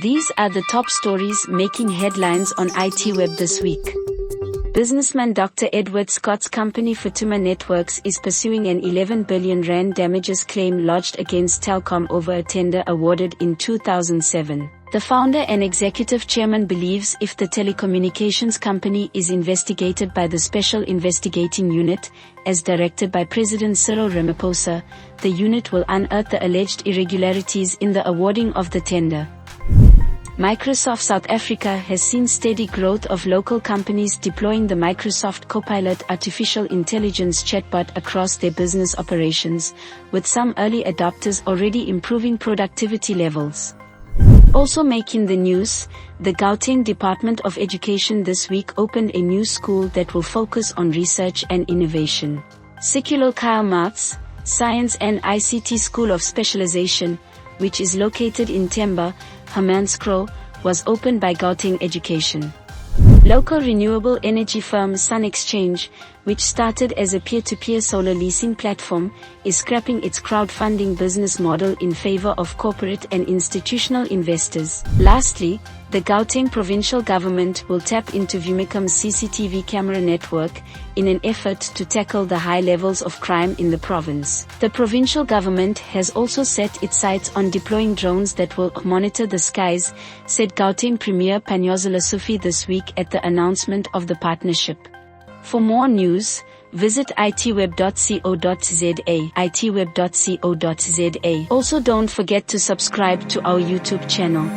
These are the top stories making headlines on ITWeb this week. Businessman Dr. Edward Scott's company Futuma Networks is pursuing an 11 billion rand damages claim lodged against Telkom over a tender awarded in 2007. The founder and executive chairman believes if the telecommunications company is investigated by the Special Investigating Unit, as directed by President Cyril Ramaphosa, the unit will unearth the alleged irregularities in the awarding of the tender. Microsoft South Africa has seen steady growth of local companies deploying the Microsoft Copilot artificial intelligence chatbot across their business operations, with some early adopters already improving productivity levels. Also making the news, the Gauteng Department of Education this week opened a new school that will focus on research and innovation. Secular Kyle Marx, Science and ICT School of Specialization, which is located in Temba, Hammanskraal, was opened by Gauteng Education. Local renewable energy firm Sun Exchange, which started as a peer-to-peer solar leasing platform, is scrapping its crowdfunding business model in favor of corporate and institutional investors. Lastly, the Gauteng Provincial Government will tap into Vumacam's CCTV camera network in an effort to tackle the high levels of crime in the province. The provincial government has also set its sights on deploying drones that will monitor the skies, said Gauteng Premier Panyaza Lesufi this week at the announcement of the partnership. For more news, visit ITWeb.co.za, ITWeb.co.za. Also don't forget to subscribe to our YouTube channel.